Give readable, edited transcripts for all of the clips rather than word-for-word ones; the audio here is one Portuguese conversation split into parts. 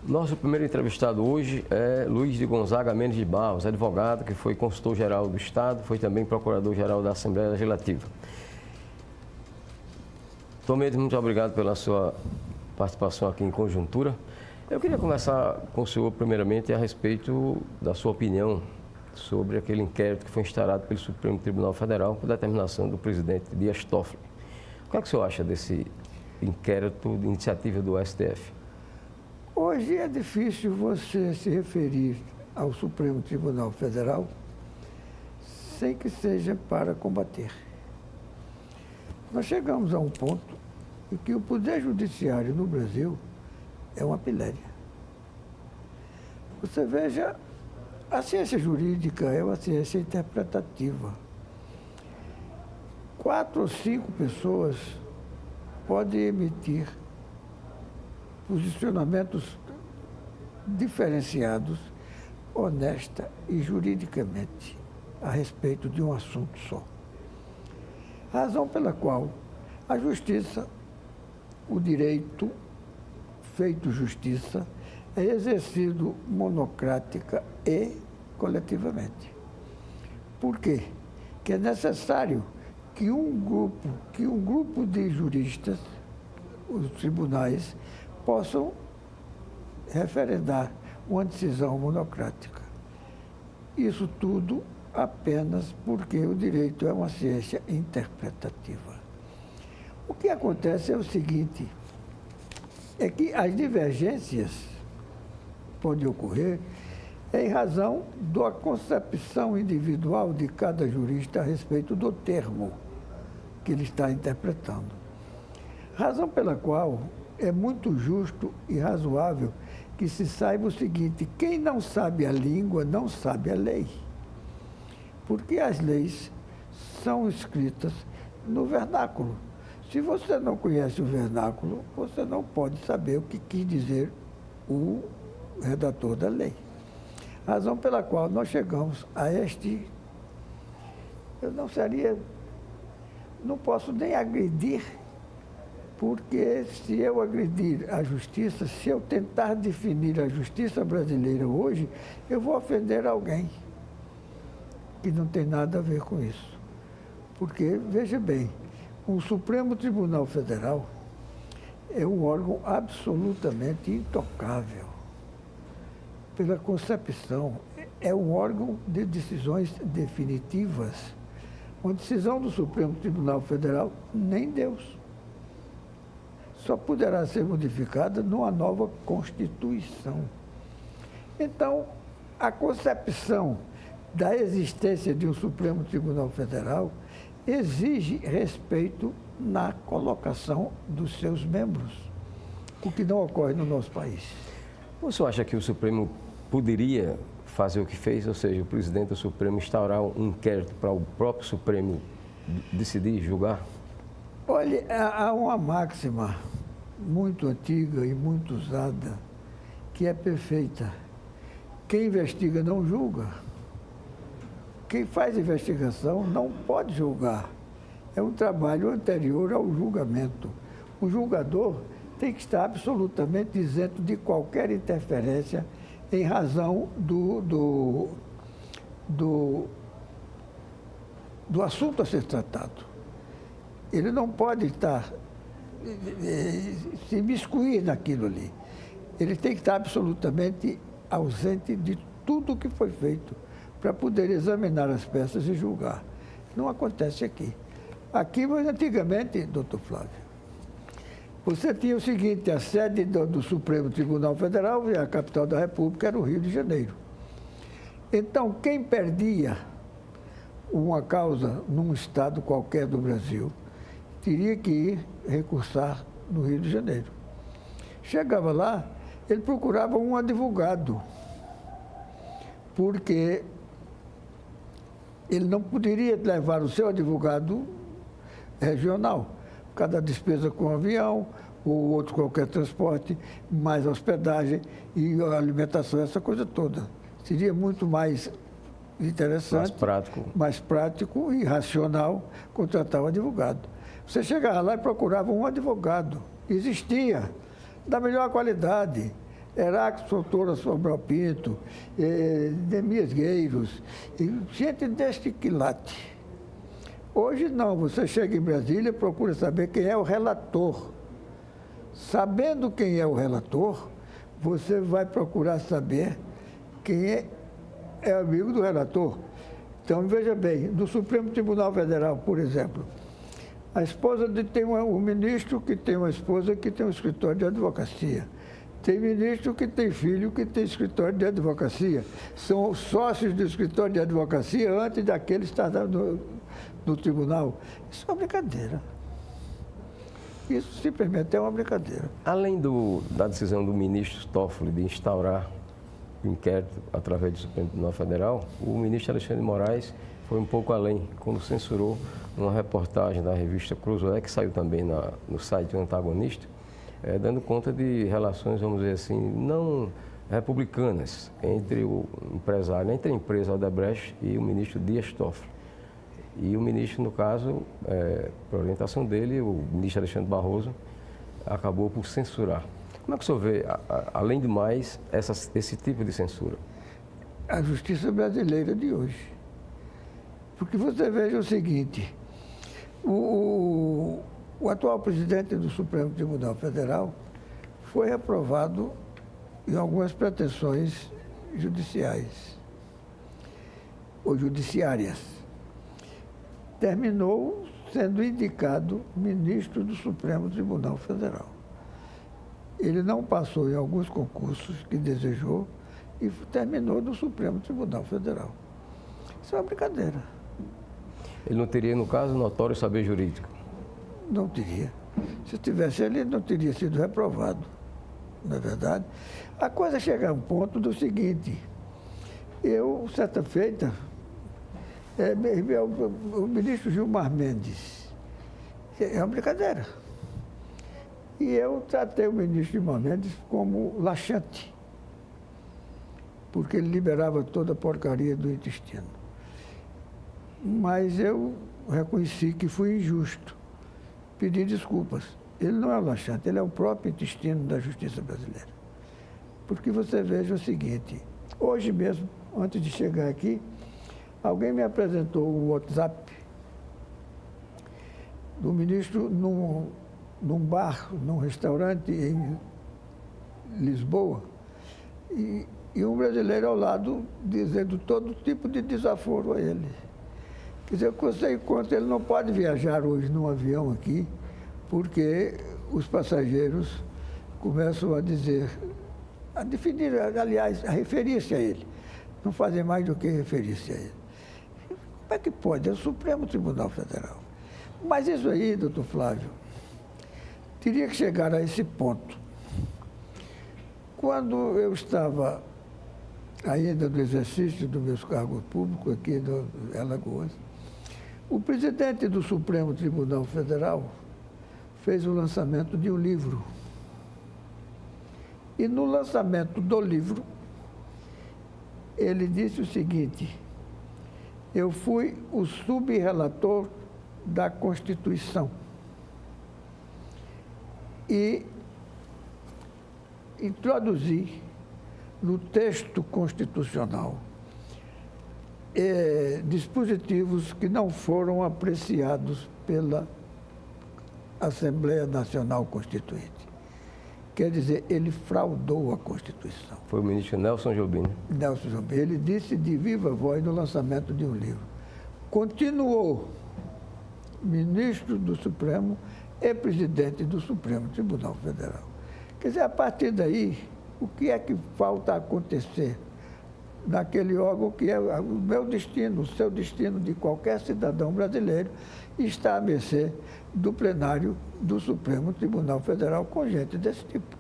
Nosso primeiro entrevistado hoje é Luiz de Gonzaga Mendes de Barros, advogado que foi consultor-geral do Estado, foi também procurador-geral da Assembleia Legislativa. Tom Mendes, muito obrigado pela sua participação aqui em Conjuntura. Eu queria conversar com o senhor, primeiramente, a respeito da sua opinião sobre aquele inquérito que foi instaurado pelo Supremo Tribunal Federal por determinação do presidente Dias Toffoli. O que é que o senhor acha desse inquérito de iniciativa do STF? Hoje é difícil você se referir ao Supremo Tribunal Federal sem que seja para combater. Nós chegamos a um ponto em que o Poder Judiciário no Brasil é uma piléria. Você veja, a ciência jurídica é uma ciência interpretativa. 4 ou 5 pessoas podem emitir posicionamentos diferenciados, honesta e juridicamente, a respeito de um assunto só. Razão pela qual a justiça, o direito feito justiça, é exercido monocrática e coletivamente. Por quê? Que é necessário que um grupo de juristas, os tribunais, possam referendar uma decisão monocrática. Isso tudo apenas porque o direito é uma ciência interpretativa. O que acontece é o seguinte, é que as divergências podem ocorrer em razão da concepção individual de cada jurista a respeito do termo que ele está interpretando. Razão pela qual é muito justo e razoável que se saiba o seguinte: quem não sabe a língua não sabe a lei. Porque as leis são escritas no vernáculo. Se você não conhece o vernáculo, você não pode saber o que quis dizer o redator da lei. Razão pela qual nós chegamos a não posso nem agredir, porque se eu agredir a justiça, se eu tentar definir a justiça brasileira hoje, eu vou ofender alguém que não tem nada a ver com isso. Porque, veja bem, o Supremo Tribunal Federal é um órgão absolutamente intocável. Pela concepção, é um órgão de decisões definitivas. Uma decisão do Supremo Tribunal Federal, nem Deus. Só poderá ser modificada numa nova Constituição. Então, a concepção da existência de um Supremo Tribunal Federal exige respeito na colocação dos seus membros, o que não ocorre no nosso país. O senhor acha que o Supremo poderia fazer o que fez, ou seja, o presidente do Supremo instaurar um inquérito para o próprio Supremo decidir, julgar? Olha, há uma máxima muito antiga e muito usada, que é perfeita. Quem investiga não julga. Quem faz investigação não pode julgar. É um trabalho anterior ao julgamento. O julgador tem que estar absolutamente isento de qualquer interferência em razão do assunto a ser tratado. Ele não pode estar, se imiscuir naquilo ali. Ele tem que estar absolutamente ausente de tudo o que foi feito para poder examinar as peças e julgar. Não acontece aqui. Aqui, mas antigamente, doutor Flávio, você tinha o seguinte: a sede do Supremo Tribunal Federal e a capital da República era o Rio de Janeiro. Então, quem perdia uma causa num estado qualquer do Brasil teria que ir recursar no Rio de Janeiro. Chegava lá, ele procurava um advogado, porque ele não poderia levar o seu advogado regional, por causa da despesa com o avião, ou outro qualquer transporte, mais hospedagem e alimentação, essa coisa toda. Seria muito mais interessante, mais prático e racional contratar um advogado. Você chegava lá e procurava um advogado. Existia, da melhor qualidade. Heráclito Soutora Sobral Pinto, Demias Gueiros, gente deste quilate. Hoje não, você chega em Brasília e procura saber quem é o relator. Sabendo quem é o relator, você vai procurar saber quem é amigo do relator. Então, veja bem, no Supremo Tribunal Federal, por exemplo, a esposa tem um ministro que tem uma esposa que tem um escritório de advocacia. Tem ministro que tem filho que tem escritório de advocacia. São sócios do escritório de advocacia antes daquele estar no tribunal. Isso é uma brincadeira. Isso simplesmente é uma brincadeira. Além da decisão do ministro Toffoli de instaurar o inquérito através do Supremo Tribunal Federal, o ministro Alexandre de Moraes foi um pouco além, quando censurou uma reportagem da revista Cruzoé, que saiu também no site do Antagonista, dando conta de relações, vamos dizer assim, não republicanas entre o empresário, entre a empresa Odebrecht e o ministro Dias Toffoli. E o ministro, no caso, por orientação dele, o ministro Alexandre Barroso, acabou por censurar. Como é que o senhor vê, além do mais, esse tipo de censura? A justiça brasileira de hoje. Porque você veja o seguinte, o atual presidente do Supremo Tribunal Federal foi reprovado em algumas pretensões judiciais ou judiciárias. Terminou sendo indicado ministro do Supremo Tribunal Federal. Ele não passou em alguns concursos que desejou e terminou no Supremo Tribunal Federal. Isso é uma brincadeira. Ele não teria, no caso, notório saber jurídico? Não teria. Se tivesse ele não teria sido reprovado, não é verdade? A coisa chega a um ponto do seguinte, certa feita, o ministro Gilmar Mendes, é uma brincadeira. E eu tratei o ministro Gilmar Mendes como laxante, porque ele liberava toda a porcaria do intestino. Mas eu reconheci que fui injusto, pedi desculpas. Ele não é o laxante, ele é o próprio intestino da justiça brasileira. Porque você veja o seguinte, hoje mesmo, antes de chegar aqui, alguém me apresentou um WhatsApp do ministro num bar, num restaurante em Lisboa, e um brasileiro ao lado dizendo todo tipo de desaforo a ele. Quer dizer, que você encontra, ele não pode viajar hoje num avião aqui, porque os passageiros começam a dizer, a definir, aliás, a referir-se a ele. Não fazem mais do que referir-se a ele. Como é que pode? É o Supremo Tribunal Federal. Mas isso aí, doutor Flávio, teria que chegar a esse ponto. Quando eu estava ainda no exercício dos meus cargos públicos aqui em Alagoas, o presidente do Supremo Tribunal Federal fez o lançamento de um livro. E no lançamento do livro, ele disse o seguinte, eu fui o subrelator da Constituição e introduzi no texto constitucional dispositivos que não foram apreciados pela Assembleia Nacional Constituinte. Quer dizer, ele fraudou a Constituição. Foi o ministro Nelson Jobim. Nelson Jobim. Ele disse de viva voz no lançamento de um livro. Continuou ministro do Supremo e presidente do Supremo Tribunal Federal. Quer dizer, a partir daí, o que é que falta acontecer naquele órgão que é o meu destino, o seu destino de qualquer cidadão brasileiro, está à mercê do plenário do Supremo Tribunal Federal com gente desse tipo.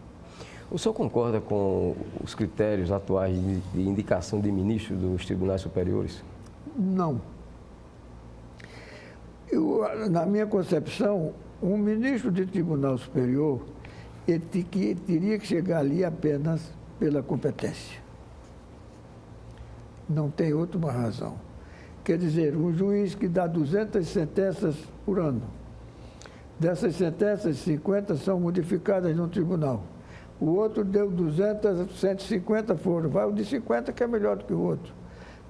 O senhor concorda com os critérios atuais de indicação de ministros dos tribunais superiores? Não. Na minha concepção, um ministro de tribunal superior ele teria que chegar ali apenas pela competência. Não tem outra razão. Quer dizer, um juiz que dá 200 sentenças por ano. Dessas sentenças, 50 são modificadas no tribunal. o outro deu 200, 150 foram, vai o de 50 que é melhor do que o outro.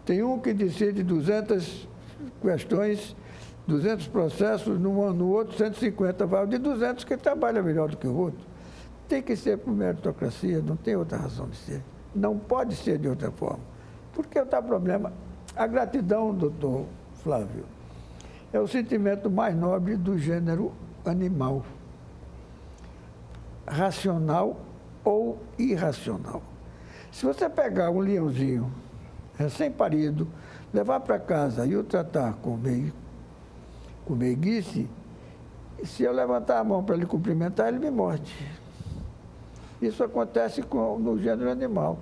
Tem um que decide 200 questões, 200 processos, no outro 150, vai o de 200 que trabalha melhor do que o outro. Tem que ser por meritocracia, não tem outra razão de ser. Não pode ser de outra forma. Porque está o problema. A gratidão, doutor Flávio, é o sentimento mais nobre do gênero animal, racional ou irracional. Se você pegar um leãozinho recém-parido, levar para casa e o tratar com meiguice, se eu levantar a mão para ele cumprimentar, ele me morde. Isso acontece no gênero animal.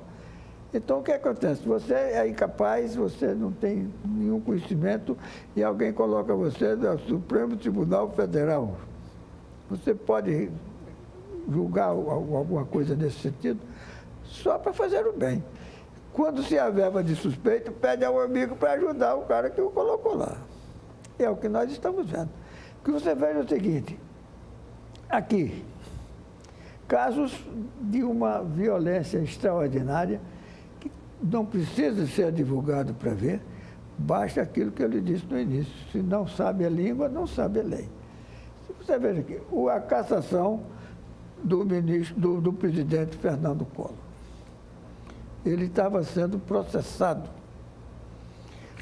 Então, o que acontece? Você é incapaz, você não tem nenhum conhecimento e alguém coloca você no Supremo Tribunal Federal. Você pode julgar alguma coisa nesse sentido só para fazer o bem. Quando se aveva de suspeito, pede ao amigo para ajudar o cara que o colocou lá. É o que nós estamos vendo. O que você vê é o seguinte, aqui, casos de uma violência extraordinária, que não precisa ser divulgado para ver, basta aquilo que eu lhe disse no início. Se não sabe a língua, não sabe a lei. Se você veja aqui, a cassação do presidente Fernando Collor. Ele estava sendo processado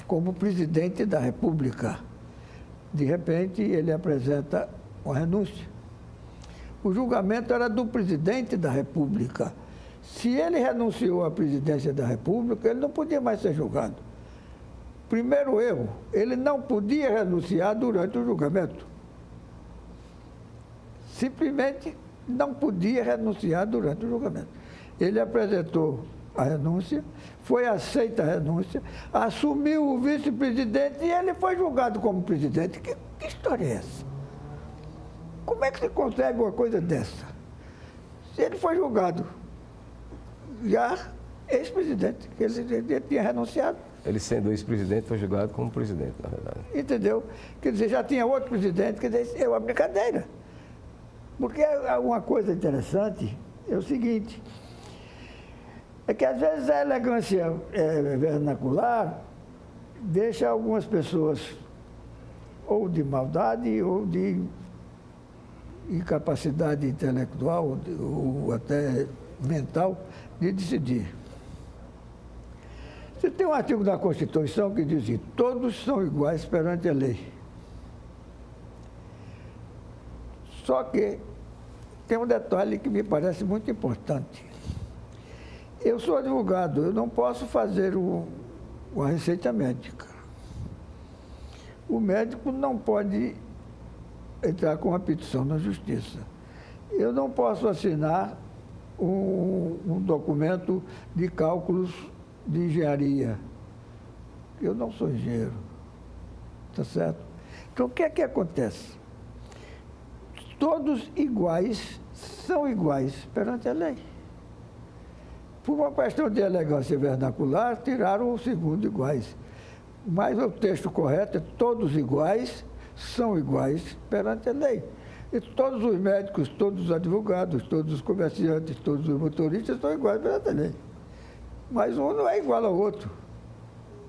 como presidente da República. De repente, ele apresenta uma renúncia. O julgamento era do presidente da República. Se ele renunciou à presidência da República, ele não podia mais ser julgado. Primeiro erro, ele não podia renunciar durante o julgamento. Simplesmente não podia renunciar durante o julgamento. Ele apresentou a renúncia, foi aceita a renúncia, assumiu o vice-presidente e ele foi julgado como presidente. Que história é essa? Como é que você consegue uma coisa dessa? Se ele foi julgado, já ex-presidente, que ele tinha renunciado. Ele, sendo ex-presidente, foi julgado como presidente, na verdade. Entendeu? Quer dizer, já tinha outro presidente, quer dizer, é uma brincadeira. Porque uma coisa interessante é o seguinte, é que às vezes a elegância vernacular deixa algumas pessoas ou de maldade ou de incapacidade intelectual ou até mental de decidir. Você tem um artigo da Constituição que diz que todos são iguais perante a lei. Só que tem um detalhe que me parece muito importante. Eu sou advogado, eu não posso fazer uma receita médica. O médico não pode entrar com uma petição na justiça. Eu não posso assinar um documento de cálculos de engenharia. Eu não sou engenheiro. Tá certo? Então, o que é que acontece? Todos iguais são iguais perante a lei. Por uma questão de elegância vernacular, tiraram o segundo iguais. Mas o texto correto é todos iguais, são iguais perante a lei. E todos os médicos, todos os advogados, todos os comerciantes, todos os motoristas são iguais perante a lei. Mas um não é igual ao outro.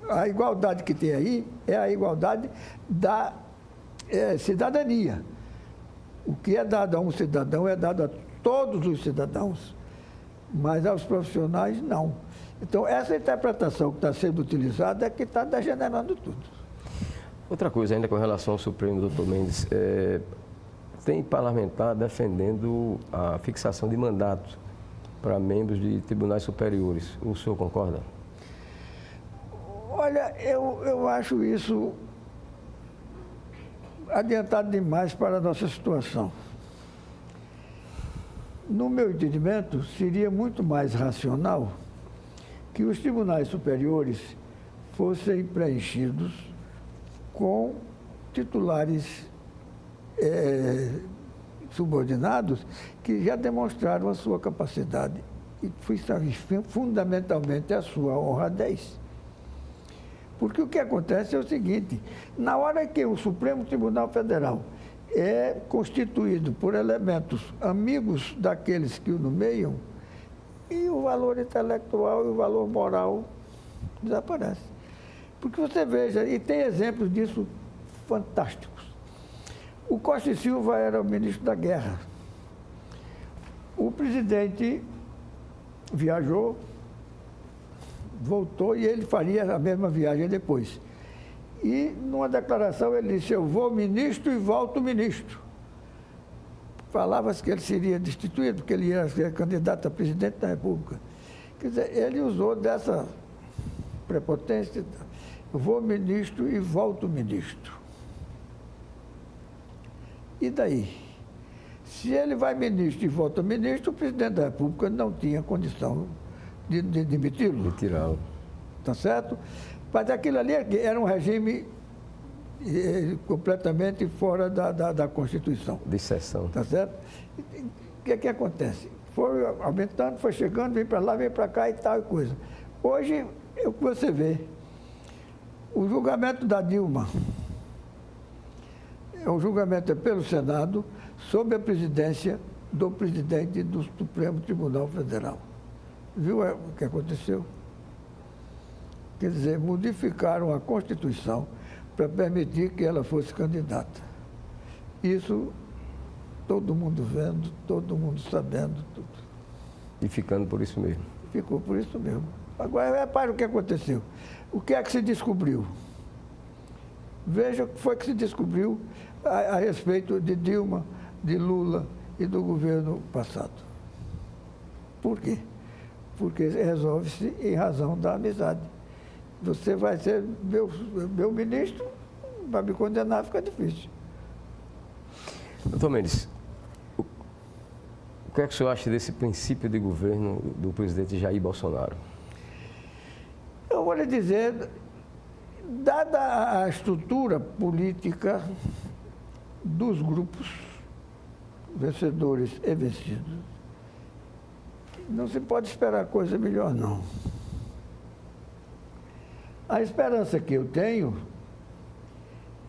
A igualdade que tem aí é a igualdade da cidadania. O que é dado a um cidadão é dado a todos os cidadãos, mas aos profissionais não. Então, essa interpretação que está sendo utilizada é que está degenerando tudo. Outra coisa ainda com relação ao Supremo, doutor Mendes, tem parlamentar defendendo a fixação de mandato para membros de tribunais superiores. O senhor concorda? Olha, eu acho isso adiantado demais para a nossa situação. No meu entendimento, seria muito mais racional que os tribunais superiores fossem preenchidos com titulares subordinados que já demonstraram a sua capacidade e fundamentalmente a sua honradez. Porque o que acontece é o seguinte, na hora que o Supremo Tribunal Federal é constituído por elementos amigos daqueles que o nomeiam e o valor intelectual e o valor moral desaparece. Porque você veja, e tem exemplos disso fantásticos. O Costa e Silva era o ministro da Guerra. O presidente viajou, voltou e ele faria a mesma viagem depois. E, numa declaração, ele disse: eu vou ministro e volto ministro. Falava-se que ele seria destituído, porque ele ia ser candidato a presidente da República. Quer dizer, ele usou dessa prepotência: eu vou ministro e volto ministro. E daí? Se ele vai ministro e volta ministro, o presidente da República não tinha condição de demiti-lo. De tirá-lo. Tá certo? Mas aquilo ali era um regime completamente fora da Constituição. De exceção. Tá certo? O que acontece? Foi aumentando, foi chegando, vem para lá, vem para cá e tal e coisa. Hoje, o que você vê, o julgamento da Dilma, o julgamento é pelo Senado, sob a presidência do presidente do Supremo Tribunal Federal. Viu o que aconteceu? Quer dizer, modificaram a Constituição para permitir que ela fosse candidata. Isso, todo mundo vendo, todo mundo sabendo. Tudo. E ficando por isso mesmo. Ficou por isso mesmo. Agora, repare o que aconteceu. O que é que se descobriu? Veja o que foi que se descobriu a respeito de Dilma, de Lula e do governo passado. Por quê? Porque resolve-se em razão da amizade. Você vai ser meu ministro, para me condenar fica difícil. Doutor Mendes, o que é que o senhor acha desse princípio de governo do presidente Jair Bolsonaro? Eu vou lhe dizer, dada a estrutura política dos grupos vencedores e vencidos, não se pode esperar coisa melhor, não. A esperança que eu tenho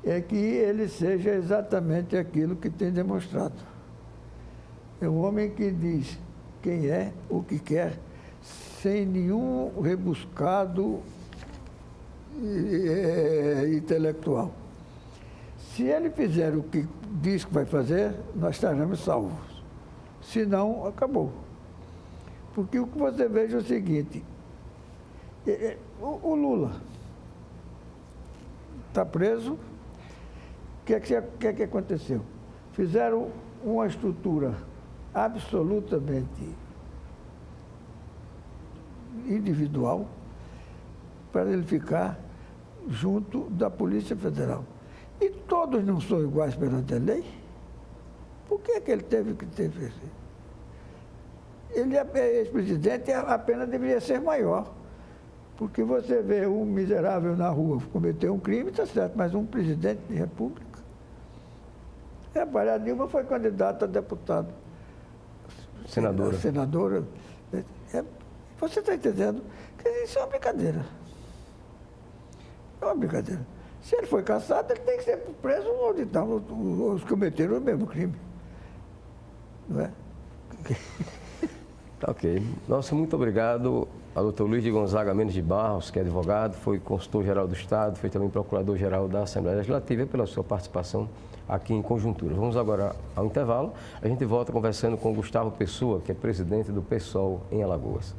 é que ele seja exatamente aquilo que tem demonstrado. É um homem que diz quem é, o que quer, sem nenhum rebuscado intelectual. Se ele fizer o que diz que vai fazer, nós estaremos salvos. Se não, acabou. Porque o que você veja é o seguinte: o Lula está preso. O que é que aconteceu? Fizeram uma estrutura absolutamente individual para ele ficar junto da Polícia Federal. E todos não são iguais perante a lei? Por que ele teve que ter isso? Ele é ex-presidente, a pena deveria ser maior. Porque você vê um miserável na rua cometer um crime, está certo, mas um presidente de república. A Dilma foi candidata a deputado. Senadora. Senadora. Você está entendendo? Isso é uma brincadeira. É uma brincadeira. Se ele foi caçado, ele tem que ser preso onde estão os que cometeram o mesmo crime. Não é? Ok. Nossa, muito obrigado ao doutor Luiz de Gonzaga Mendes de Barros, que é advogado, foi consultor-geral do Estado, foi também procurador-geral da Assembleia Legislativa, e pela sua participação aqui em Conjuntura. Vamos agora ao intervalo. A gente volta conversando com Gustavo Pessoa, que é presidente do PSOL em Alagoas.